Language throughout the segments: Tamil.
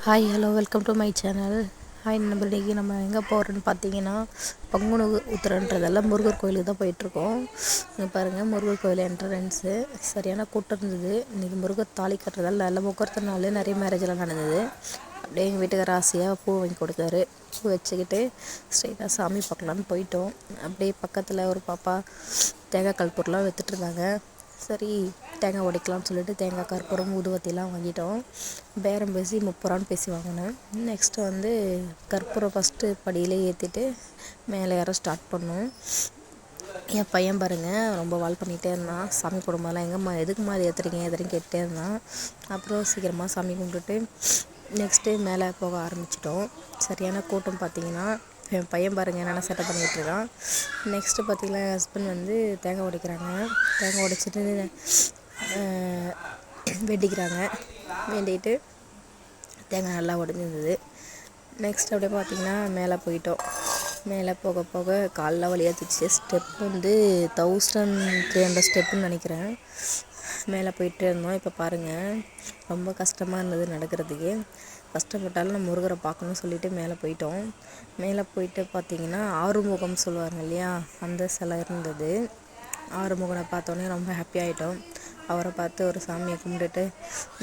Hi hello welcome to my channel. Hi நண்பர்களே, நம்ம எங்கே போகிறோன்னு பார்த்தீங்கன்னா பங்குனி உத்திரன்றதெல்லாம் முருகர் கோயிலுக்கு தான் போயிட்டுருக்கோம். இங்கே பாருங்கள், முருகர் கோயில் என்ட்ரன்ஸு சரியான கூட்டம் இருந்தது. இன்றைக்கி முருகர் தாலி கட்டுறதால நல்ல முகூர்த்த நாள், நிறைய மேரேஜெலாம் நடந்தது. அப்படியே எங்கள் வீட்டுக்கார ஆசையாக பூ வாங்கி கொடுத்தாரு. பூ வச்சுக்கிட்டு ஸ்ட்ரைட்டாக சாமி பார்க்கலான்னு போயிட்டோம். அப்படியே பக்கத்தில் ஒரு பாப்பா தேங்காய் கற்பூரம்லாம் விற்றுட்ருந்தாங்க. சரி, தேங்காய் உடைக்கலாம்னு சொல்லிட்டு தேங்காய் கற்பூரம் ஊதுவத்திலாம் வாங்கிட்டோம். பேரம் பேசி 30 ரூபான்னு பேசி வாங்கினேன். நெக்ஸ்ட்டு வந்து கற்பூரம் ஃபஸ்ட்டு படியிலே ஏற்றிட்டு மேலே ஏற ஸ்டார்ட் பண்ணோம். என் பையன் பாருங்கள், ரொம்ப வால் பண்ணிகிட்டே இருந்தான். சாமி கும்பிடும்போதெல்லாம் எங்கம்மா எதுக்குமா அது ஏற்றுறீங்க கேட்டே இருந்தான். அப்புறம் சீக்கிரமாக சாமி கும்பிட்டுட்டு நெக்ஸ்ட்டு மேலே போக ஆரம்பிச்சிட்டோம். சரியான கூட்டம் பார்த்திங்கன்னா. என் பையன் பாருங்கள் என்னென்ன செட்டப் பண்ணிகிட்டு இருக்கான். நெக்ஸ்ட்டு பார்த்திங்கன்னா என் ஹஸ்பண்ட் வந்து தேங்காய் உடைக்கிறாங்க. தேங்காய் உடைச்சிட்டு வெட்டிக்கிறாங்க. வேண்டிகிட்டு தேங்காய் நல்லா உடஞ்சிருந்தது. நெக்ஸ்ட் அப்படியே பார்த்திங்கன்னா மேலே போயிட்டோம். மேலே போக போக காலெலாம் வலியாத்துச்சு. ஸ்டெப் வந்து 1300 ஸ்டெப்புன்னு நினைக்கிறேன். மேலே போயிட்டே இருந்தோம். இப்போ பாருங்கள், ரொம்ப கஷ்டமாக இருந்தது நடக்கிறதுக்கு. கஷ்டப்பட்டாலும் நம்ம முருகரை பார்க்கணும்னு சொல்லிட்டு மேலே போயிட்டோம். மேலே போயிட்டு பார்த்திங்கன்னா ஆறுமுகம் சொல்லுவாங்க இல்லையா, அந்த சிலை இருந்தது. ஆறுமுகனை பார்த்தோன்னே ரொம்ப ஹாப்பி ஆகிட்டோம். அவரை பார்த்து ஒரு சாமியை கும்பிட்டுட்டு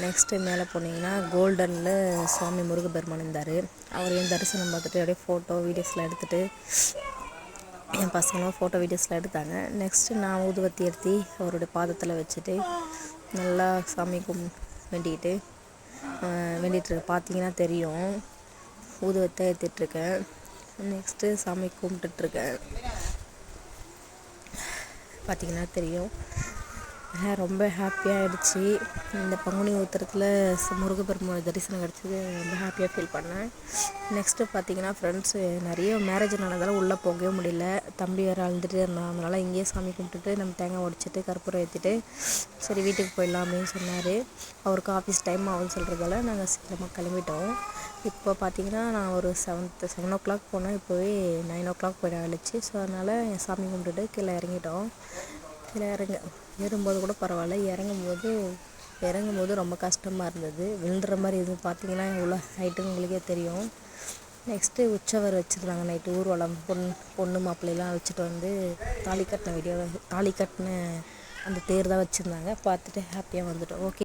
நெக்ஸ்ட்டு மேலே போனீங்கன்னா கோல்டனில் சுவாமி முருகப்பெருமான் இருந்தார். அவரையும் தரிசனம் பார்த்துட்டு அப்படியே ஃபோட்டோ வீடியோஸ்லாம் எடுத்துகிட்டு என் பசங்களும் ஃபோட்டோ வீடியோஸ்லாம் எடுத்தாங்க. நெக்ஸ்ட்டு நான் ஊதுவத்தி எடுத்து அவருடைய பாதத்தில் வச்சுட்டு நல்லா சாமி வேண்டிக்கிட்டு பார்த்தீங்கன்னா தெரியும், ஊதுவத்தை ஏற்றிட்டுருக்கேன். நெக்ஸ்ட்டு சாமி கும்பிட்டுட்ருக்கேன். பார்த்திங்கன்னா தெரியும். ரொம்ப ஹாப்பியாகிடுச்சு. இந்த பங்குனி உத்திரத்தில் முருகப்பெருமான் தரிசனம் கிடச்சது ரொம்ப ஹாப்பியாக ஃபீல் பண்ணேன். நெக்ஸ்ட்டு பார்த்திங்கன்னா ஃப்ரெண்ட்ஸு நிறைய மேரேஜ் நடந்தாலும் உள்ளே போகவே முடியல. தம்பி வேறு அழுந்துகிட்டே இருந்தான். அதனால் இங்கேயே சாமி கும்பிட்டுட்டு நம்ம தேங்காய் உடைச்சிட்டு கற்பூரம் ஏற்றிட்டு சரி வீட்டுக்கு போயிடலாம் அப்படின்னு சொன்னார். அவருக்கு ஆஃபீஸ் டைம் ஆகும்னு சொல்கிறதால நாங்கள் சீக்கிரமாக கிளம்பிட்டோம். இப்போ பார்த்திங்கன்னா நான் ஒரு 7 o'clock போனேன். இப்போவே 9 o'clock போயிட ஆயிடுச்சு. ஸோ அதனால் என் சாமி கும்பிட்டுட்டு கீழே இறங்கிட்டோம். கீழே ஏறும்போது கூட பரவாயில்ல, இறங்கும்போது ரொம்ப கஷ்டமாக இருந்தது. விழுந்துற மாதிரி எதுவும் பார்த்திங்கன்னா இவ்வளோ ஹைட்டுன்னு உங்களுக்கே தெரியும். நெக்ஸ்ட்டு உற்சவர் வச்சுருந்தாங்க. நைட்டு ஊர்வலம் பொண்ணு மாப்பிள்ளைலாம் வச்சுட்டு வந்து தாலி கட்டின அந்த தேர் தான் வச்சுருந்தாங்க. பார்த்துட்டு ஹாப்பியாக வந்துட்டோம். ஓகே.